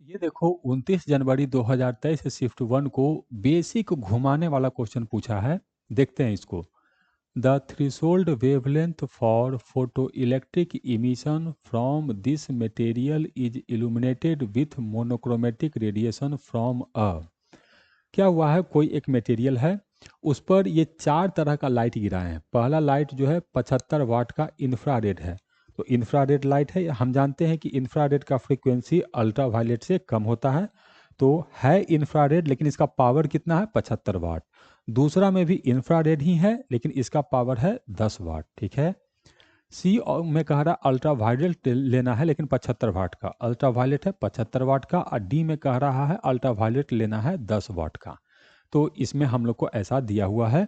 ये देखो 29 जनवरी 2023 से शिफ्ट 1 को बेसिक घुमाने वाला क्वेश्चन पूछा है। देखते हैं इसको। The threshold wavelength for photoelectric emission from this material is illuminated with monochromatic radiation from a. क्या हुआ है, कोई एक मटेरियल है, उस पर ये चार तरह का लाइट गिरा है। पहला लाइट जो है 75 वाट का इंफ्रारेड है। तो इंफ्रारेड लाइट है, हम जानते हैं कि इंफ्रारेड का फ्रीक्वेंसी अल्ट्रावायलेट से कम होता है। तो है इंफ्रारेड, लेकिन इसका पावर कितना है, 75 वाट। दूसरा में भी इंफ्रारेड ही है, लेकिन इसका पावर है 10 वाट। ठीक है। सी में कह रहा अल्ट्रावायलेट लेना है, लेकिन 75 वाट का। अल्ट्रावायलेट है 75 वाट का, और डी में कह रहा है अल्ट्रावायलेट लेना है 10 वाट का। तो इसमें हम लोग को ऐसा दिया हुआ है।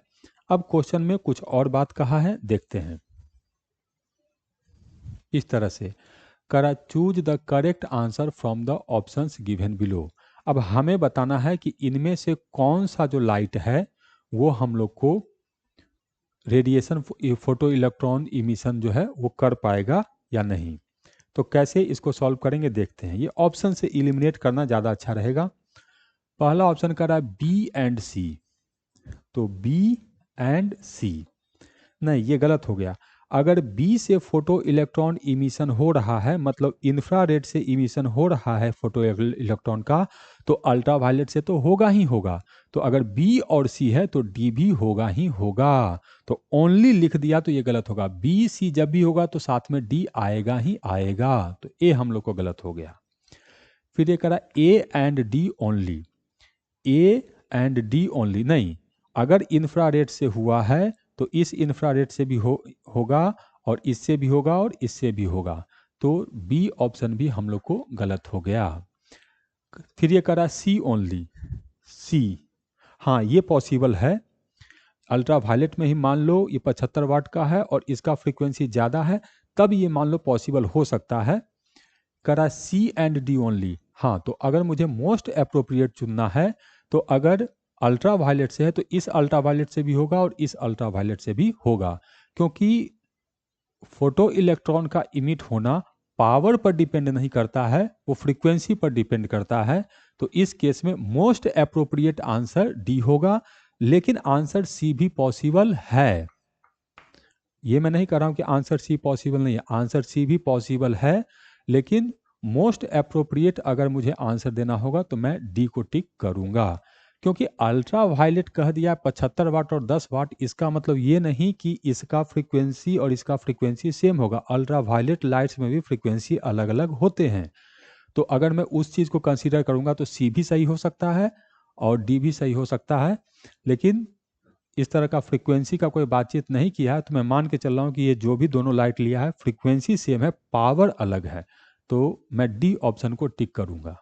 अब क्वेश्चन में कुछ और बात कहा है, देखते हैं। इस तरह से करा choose the correct answer from the options given below. अब हमें बताना है कि इनमें से कौन सा जो लाइट है वो हम लोग को रेडिएशन फोटो इलेक्ट्रॉन इमिशन जो है वो कर पाएगा या नहीं। तो कैसे इसको सॉल्व करेंगे, देखते हैं। ये ऑप्शन से इलिमिनेट करना ज़्यादा अच्छा रहेगा। पहला ऑप्शन कर रहा है बी एंड सी। तो बी एंड सी, नहीं ये गलत हो गया। अगर बी से फोटो इलेक्ट्रॉन इमिशन हो रहा है, मतलब इंफ्रारेड से इमिशन हो रहा है फोटो इलेक्ट्रॉन का, तो अल्ट्रावायलेट से तो होगा ही होगा। तो अगर बी और सी है तो डी भी होगा ही होगा। तो ओनली लिख दिया तो ये गलत होगा। बी सी जब भी होगा तो साथ में डी आएगा ही आएगा। तो ए हम लोग को गलत हो गया। फिर ये करा A and D only. A and D only नहीं, अगर इंफ्रारेड से हुआ है तो इस इंफ्रारेड से भी होगा, और इससे भी होगा, और इससे भी होगा। तो बी ऑप्शन भी हम लोग को गलत हो गया। फिर ये करा सी ओनली। सी, हाँ ये पॉसिबल है। अल्ट्रावायलेट में ही मान लो ये 75 वाट का है और इसका फ्रीक्वेंसी ज़्यादा है, तब ये मान लो पॉसिबल हो सकता है। करा सी एंड डी ओनली। हाँ, तो अगर मुझे मोस्ट अप्रोप्रिएट चुनना है, तो अगर अल्ट्रावायलेट से है तो इस अल्ट्रावायलेट से भी होगा और इस अल्ट्रावायलेट से भी होगा, क्योंकि फोटो इलेक्ट्रॉन का इमिट होना पावर पर डिपेंड नहीं करता है, वो फ्रीक्वेंसी पर डिपेंड करता है। तो इस केस में मोस्ट अप्रोप्रिएट आंसर डी होगा। लेकिन आंसर सी भी पॉसिबल है। ये मैं नहीं कह रहा हूं कि आंसर सी पॉसिबल नहीं है, आंसर सी भी पॉसिबल है। लेकिन मोस्ट अप्रोप्रिएट अगर मुझे आंसर देना होगा तो मैं डी को टिक करूंगा, क्योंकि अल्ट्रा वायलेट कह दिया 75 वाट और 10 वाट, इसका मतलब ये नहीं कि इसका फ्रीक्वेंसी और इसका फ्रीक्वेंसी सेम होगा। अल्ट्रा वायलेट लाइट्स में भी फ्रीक्वेंसी अलग अलग होते हैं। तो अगर मैं उस चीज़ को कंसीडर करूंगा तो सी भी सही हो सकता है और डी भी सही हो सकता है। लेकिन इस तरह का फ्रीक्वेंसी का कोई बातचीत नहीं किया है, तो मैं मान के चल रहा हूँ कि ये जो भी दोनों लाइट लिया है फ्रीक्वेंसी सेम है, पावर अलग है। तो मैं डी ऑप्शन को टिक करूंगा।